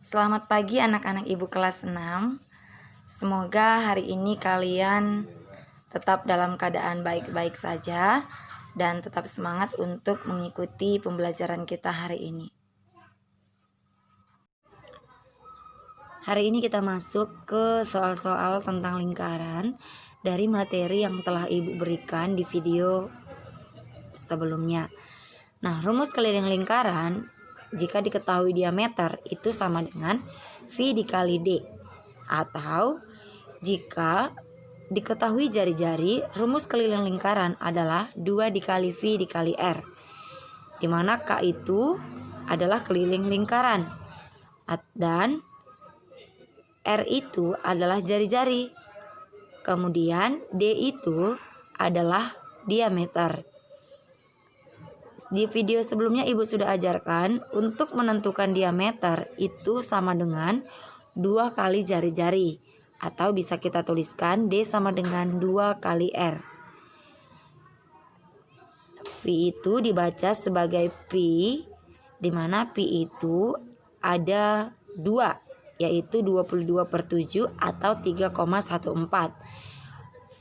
Selamat pagi anak-anak ibu kelas 6. Semoga hari ini kalian tetap dalam keadaan baik-baik saja dan tetap semangat untuk mengikuti pembelajaran kita hari ini. Hari ini kita masuk ke soal-soal tentang lingkaran dari materi yang telah ibu berikan di video sebelumnya. Nah, rumus keliling lingkaran jika diketahui diameter itu sama dengan V dikali D. Atau jika diketahui jari-jari, rumus keliling lingkaran adalah 2 dikali V dikali R, di mana K itu adalah keliling lingkaran dan R itu adalah jari-jari. Kemudian D itu adalah diameter. Di video sebelumnya ibu sudah ajarkan untuk menentukan diameter itu sama dengan 2 kali jari-jari, atau bisa kita tuliskan D sama dengan 2 kali R. V itu dibaca sebagai pi, di mana pi itu ada 2, yaitu 22/7 atau 3,14.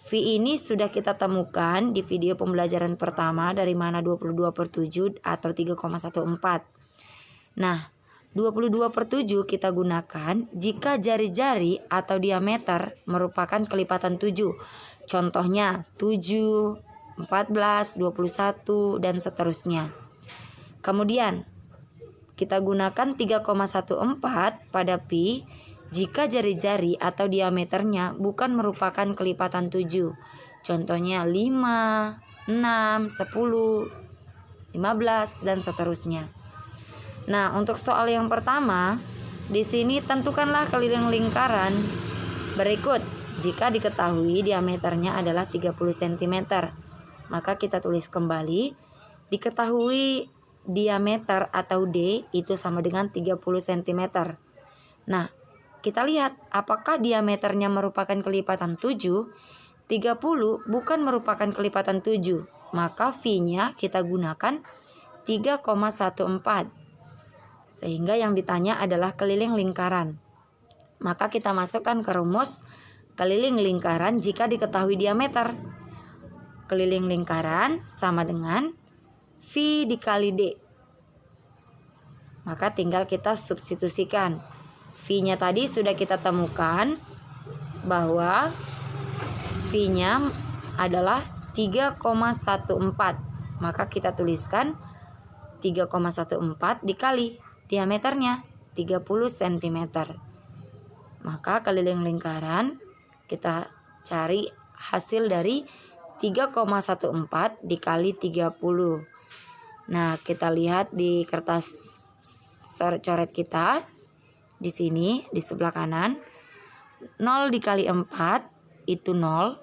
V ini sudah kita temukan di video pembelajaran pertama, dari mana 22/7 atau 3,14. Nah, 22/7 kita gunakan jika jari-jari atau diameter merupakan kelipatan 7. Contohnya 7, 14, 21, dan seterusnya. Kemudian kita gunakan 3,14 pada pi jika jari-jari atau diameternya bukan merupakan kelipatan 7. Contohnya 5, 6, 10, 15, dan seterusnya. Nah, untuk soal yang pertama, di sini tentukanlah keliling lingkaran berikut jika diketahui diameternya adalah 30 cm. Maka kita tulis kembali, diketahui diameter atau D itu sama dengan 30 cm. Nah, kita lihat apakah diameternya merupakan kelipatan 7. 30 bukan merupakan kelipatan 7, maka V-nya kita gunakan 3,14. Sehingga yang ditanya adalah keliling lingkaran. Maka kita masukkan ke rumus keliling lingkaran jika diketahui diameter. Keliling lingkaran sama dengan V dikali D. Maka tinggal kita substitusikan. V-nya tadi sudah kita temukan bahwa V-nya adalah 3,14. Maka kita tuliskan 3,14 dikali diameternya 30 cm. Maka keliling lingkaran kita cari hasil dari 3,14 dikali 30. Nah, kita lihat di kertas coret kita. Di sini di sebelah kanan 0 dikali 4 itu 0.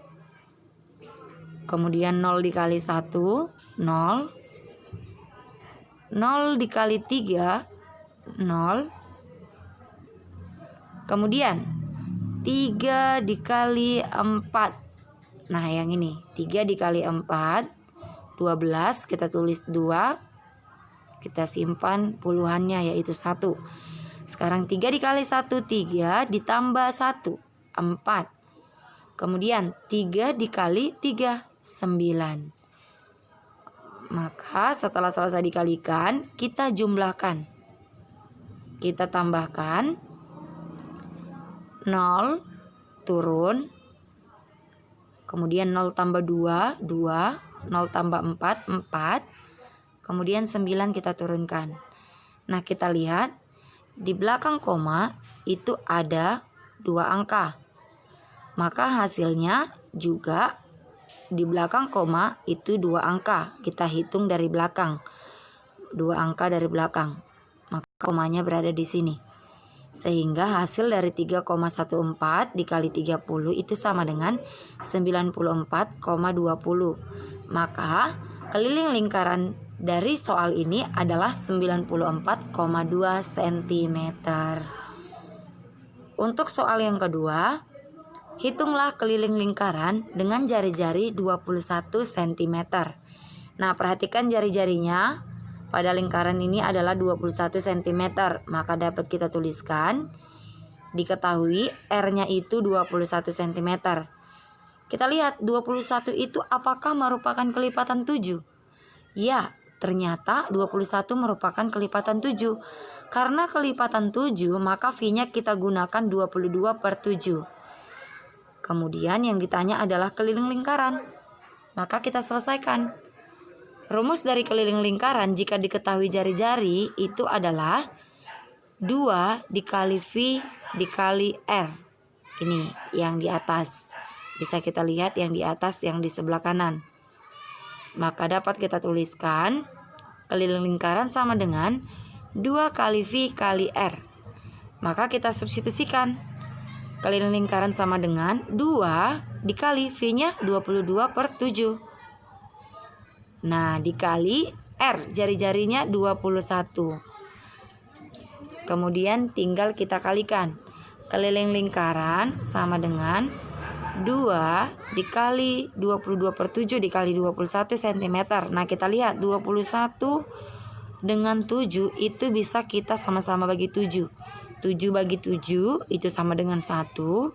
Kemudian 0 dikali 1 0. 0 dikali 3 0. Kemudian 3 dikali 4. Nah, yang ini 3 dikali 4 12, kita tulis 2. Kita simpan puluhannya yaitu 1. Sekarang 3 dikali 1 3, ditambah 1 4. Kemudian 3 dikali 3 9. Maka setelah selesai dikalikan, kita jumlahkan. Kita tambahkan 0 turun. Kemudian 0 tambah 2 2, 0 tambah 4 4. Kemudian 9 kita turunkan. Nah, kita lihat di belakang koma itu ada 2 angka. Maka hasilnya juga di belakang koma itu 2 angka. Kita hitung dari belakang. 2 angka dari belakang. Maka komanya berada di sini. Sehingga hasil dari 3,14 dikali 30 itu sama dengan 94,20. Maka keliling lingkaran dari soal ini adalah 94,2 cm. Untuk soal yang kedua, hitunglah keliling lingkaran dengan jari-jari 21 cm. Nah, perhatikan jari-jarinya. pada lingkaran ini adalah 21 cm. Maka dapat kita tuliskan, diketahui R-nya itu 21 cm. Kita lihat 21 itu apakah merupakan kelipatan 7? Ya, ternyata 21 merupakan kelipatan 7. Karena kelipatan 7, maka V-nya kita gunakan 22/7. Kemudian yang ditanya adalah keliling lingkaran. Maka kita selesaikan. Rumus dari keliling lingkaran jika diketahui jari-jari itu adalah 2 dikali V dikali R. Ini yang di atas. Bisa kita lihat yang di atas, yang di sebelah kanan. Maka dapat kita tuliskan keliling lingkaran sama dengan 2 kali V kali R. Maka kita substitusikan. Keliling lingkaran sama dengan 2 dikali V-nya 22/7. Nah, dikali R, jari-jarinya 21. Kemudian tinggal kita kalikan. Keliling lingkaran sama dengan 2 dikali 22/7 dikali 21 cm. Nah, kita lihat 21 dengan 7 itu bisa kita sama-sama bagi 7. 7 bagi 7 itu sama dengan 1.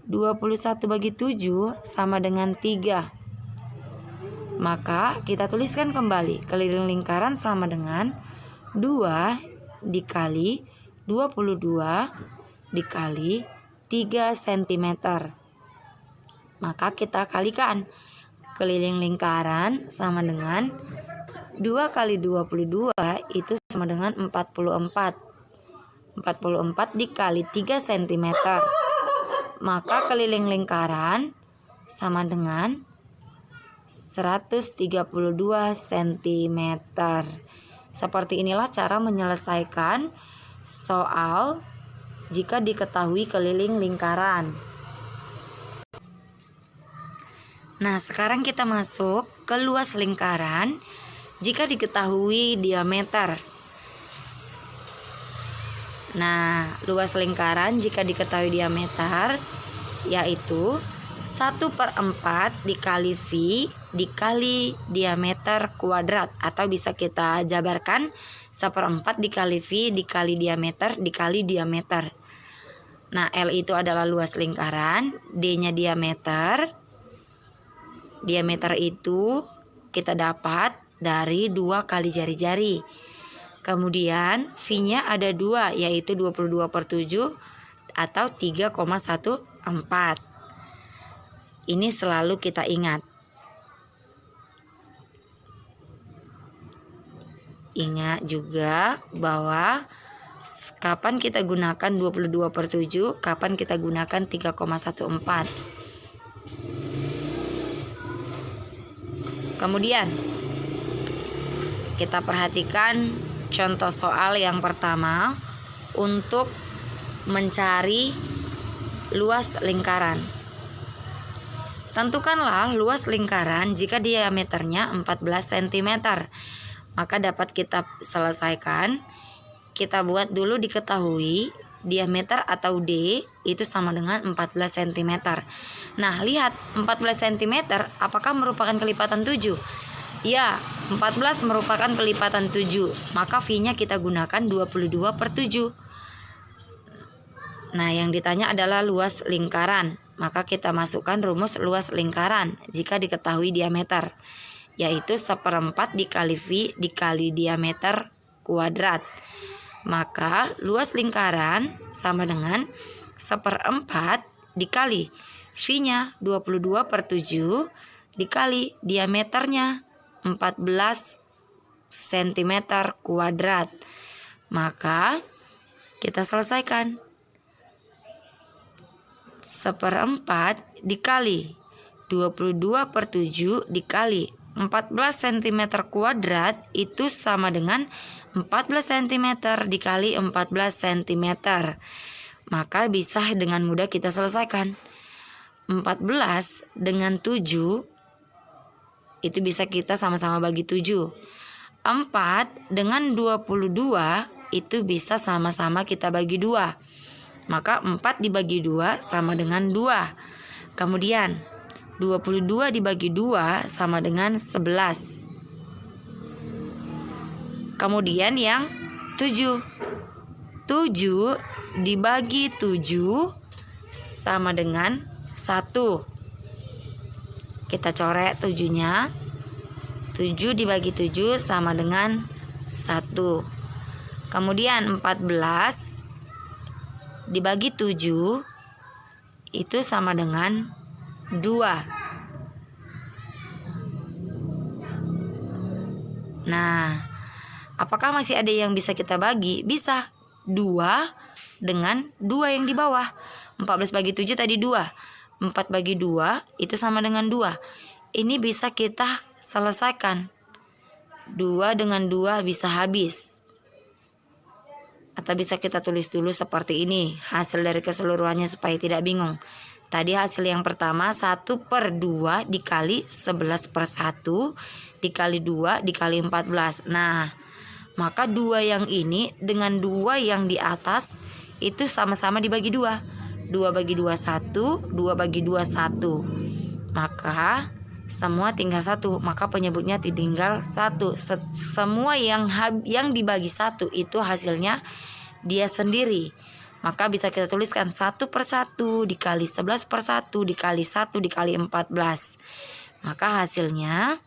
21 bagi 7 sama dengan 3. Maka kita tuliskan kembali. Keliling lingkaran sama dengan 2 dikali 22 dikali 3 cm. Maka kita kalikan. Keliling lingkaran sama dengan 2 kali 22 itu sama dengan 44. 44 dikali 3 cm. Maka keliling lingkaran sama dengan 132 cm. Seperti inilah cara menyelesaikan soal jika diketahui keliling lingkaran. Nah, sekarang kita masuk ke luas lingkaran jika diketahui diameter. Nah, luas lingkaran jika diketahui diameter yaitu 1/4 dikali V dikali diameter kuadrat, atau bisa kita jabarkan 1/4 dikali V dikali diameter dikali diameter. Nah, L itu adalah luas lingkaran, D-nya diameter. Diameter itu kita dapat dari 2 kali jari-jari. Kemudian V-nya ada 2, yaitu 22/7 atau 3,14. Ini selalu kita ingat. Ingat juga bahwa kapan kita gunakan 22/7, kapan kita gunakan 3,14. Kemudian kita perhatikan contoh soal yang pertama untuk mencari luas lingkaran. Tentukanlah luas lingkaran jika diameternya 14 cm. Maka dapat kita selesaikan. Kita buat dulu diketahui diameter atau D itu sama dengan 14 cm. Nah, lihat 14 cm apakah merupakan kelipatan 7? Ya, 14 merupakan kelipatan 7. Maka V-nya kita gunakan 22/7. Nah, yang ditanya adalah luas lingkaran. Maka kita masukkan rumus luas lingkaran jika diketahui diameter, yaitu 1/4 dikali V dikali diameter kuadrat. Maka luas lingkaran sama dengan 1/4 dikali V-nya 22/7 dikali diameternya 14 cm kuadrat. Maka kita selesaikan. 1/4 dikali 22/7 dikali 14 cm kuadrat itu sama dengan 14 cm dikali 14 cm. Maka bisa dengan mudah kita selesaikan. 14 dengan 7 itu bisa kita sama-sama bagi 7. 4 dengan 22 itu bisa sama-sama kita bagi 2. Maka 4 dibagi 2 sama dengan 2. Kemudian 22 dibagi 2 sama dengan 11. Kemudian yang 7. 7 dibagi 7 sama dengan 1. Kita coret 7-nya. 7 dibagi 7 sama dengan 1. Kemudian 14 dibagi 7 itu sama dengan 2. Nah, apakah masih ada yang bisa kita bagi? Bisa. 2 dengan 2 yang di bawah. 14 bagi 7 tadi 2. 4 bagi 2 itu sama dengan 2. Ini bisa kita selesaikan. 2 dengan 2 bisa habis. Atau bisa kita tulis dulu seperti ini hasil dari keseluruhannya supaya tidak bingung. Tadi hasil yang pertama 1/2 dikali 11/1 dikali 2 dikali 14. Nah, maka 2 yang ini dengan 2 yang di atas itu sama-sama dibagi 2. 2 bagi 2 1, 2 bagi 2 1. Maka semua tinggal 1, maka penyebutnya tinggal 1. Semua yang dibagi 1 itu hasilnya dia sendiri. Maka bisa kita tuliskan 1/1 dikali 11/1 dikali 1 dikali 14. Maka hasilnya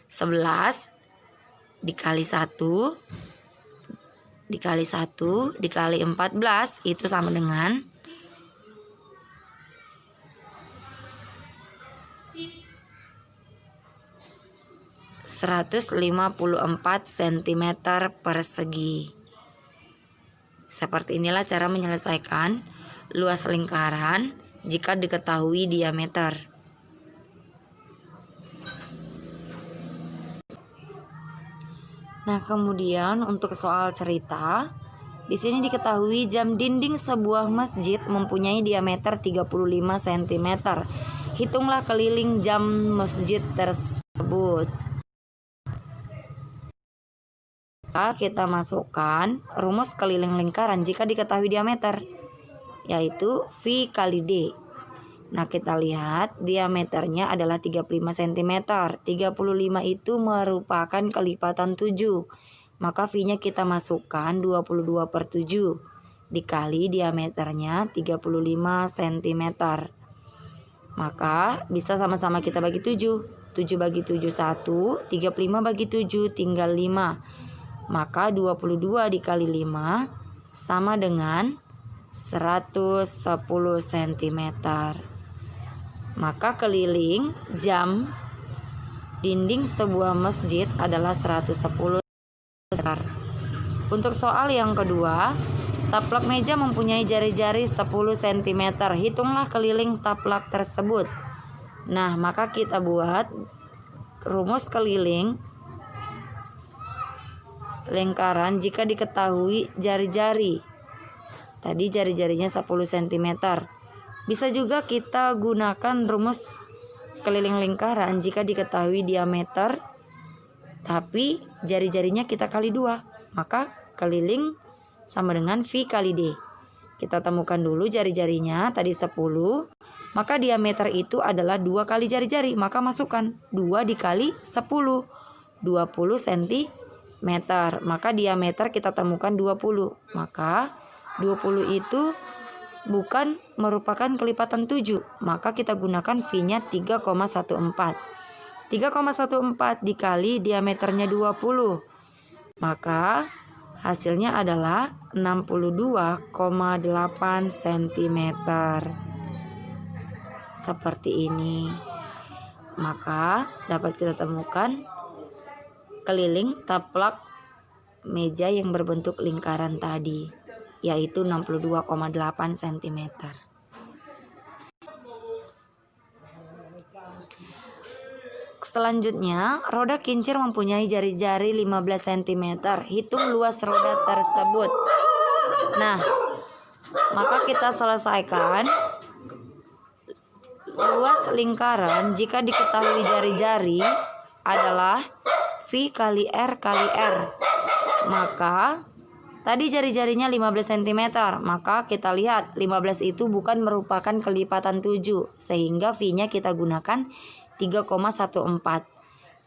11 dikali 1 dikali 1 dikali 14 itu sama dengan 154 cm persegi. Seperti inilah cara menyelesaikan luas lingkaran jika diketahui diameter. Nah, kemudian untuk soal cerita, di sini diketahui jam dinding sebuah masjid mempunyai diameter 35 cm. Hitunglah keliling jam masjid tersebut. Kita masukkan rumus keliling lingkaran jika diketahui diameter, yaitu V kali D. Nah, kita lihat diameternya adalah 35 cm. 35 itu merupakan kelipatan 7. Maka V-nya kita masukkan 22/7 dikali diameternya 35 cm. Maka bisa sama-sama kita bagi 7. 7 bagi 7 1, 35 bagi 7 tinggal 5. Maka 22 dikali 5 sama dengan 110 cm. Maka keliling jam dinding sebuah masjid adalah 110 cm. Untuk soal yang kedua, taplak meja mempunyai jari-jari 10 cm. Hitunglah keliling taplak tersebut. Nah, maka kita buat rumus keliling lingkaran jika diketahui jari-jari. Tadi jari-jarinya 10 cm. Bisa juga kita gunakan rumus keliling lingkaran jika diketahui diameter tapi jari-jarinya kita kali 2. Maka keliling sama dengan V kali D. Kita temukan dulu jari-jarinya tadi 10. Maka diameter itu adalah 2 kali jari-jari. Maka masukkan 2 dikali 10. 20 cm. Maka diameter kita temukan 20. Maka 20 itu bukan merupakan kelipatan 7. Maka kita gunakan V-nya 3,14. 3,14 dikali diameternya 20. Maka hasilnya adalah 62,8 cm. Seperti ini. Maka dapat kita temukan keliling taplak meja yang berbentuk lingkaran tadi, yaitu 62,8 cm. Selanjutnya, roda kincir mempunyai jari-jari 15 cm. Hitung luas roda tersebut. Nah, maka kita selesaikan luas lingkaran jika diketahui jari-jari adalah V kali R kali R. Maka tadi jari-jarinya 15 cm. Maka kita lihat 15 itu bukan merupakan kelipatan 7. Sehingga V-nya kita gunakan 3,14.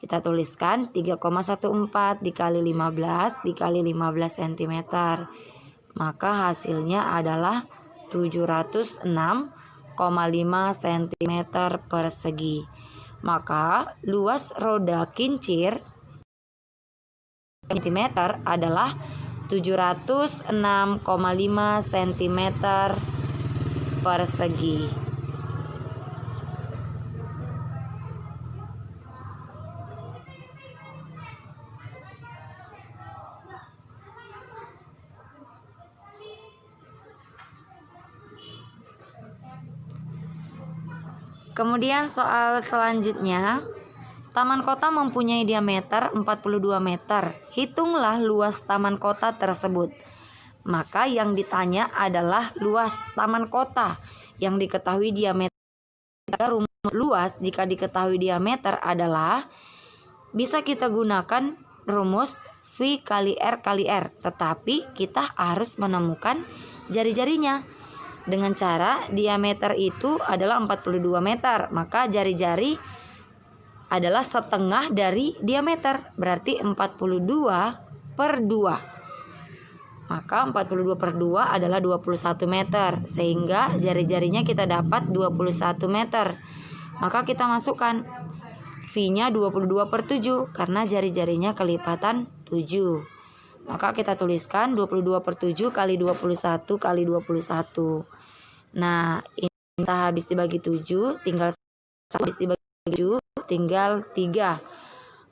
Kita tuliskan 3,14 dikali 15 dikali 15 cm. Maka hasilnya adalah 706,5 cm persegi. Maka luas roda kincir cm adalah 706,5 cm persegi. Kemudian soal selanjutnya, taman kota mempunyai diameter 42 meter. Hitunglah luas taman kota tersebut. Maka yang ditanya adalah luas taman kota. Yang diketahui diameter luas jika diketahui diameter adalah bisa kita gunakan rumus V kali R kali R. Tetapi kita harus menemukan jari-jarinya. Dengan cara diameter itu adalah 42 meter, maka jari-jari adalah setengah dari diameter, berarti 42 per 2. Maka 42 per 2 adalah 21 meter, sehingga jari-jarinya kita dapat 21 meter. Maka kita masukkan V-nya 22 per 7, karena jari-jarinya kelipatan 7. Maka kita tuliskan 22 per 7 kali 21 kali 21. Nah, ini habis dibagi 7, tinggal habis dibagi 7, tinggal 3.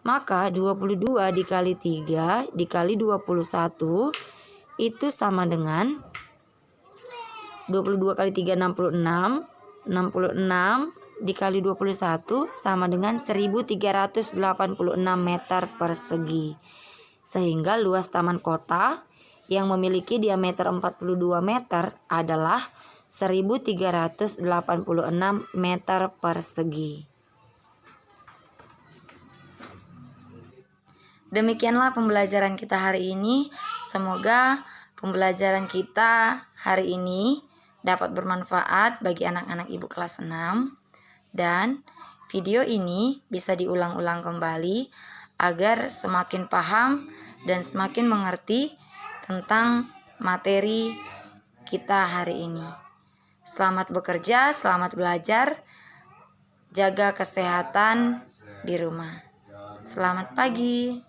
Maka 22 dikali 3 dikali 21 itu sama dengan 22 kali 3 66. 66 dikali 21 sama dengan 1386 meter persegi. Sehingga luas taman kota yang memiliki diameter 42 meter adalah 1386 meter persegi. Demikianlah pembelajaran kita hari ini. Semoga pembelajaran kita hari ini dapat bermanfaat bagi anak-anak ibu kelas 6. Dan video ini bisa diulang-ulang kembali agar semakin paham dan semakin mengerti tentang materi kita hari ini. Selamat bekerja, selamat belajar, jaga kesehatan di rumah. Selamat pagi.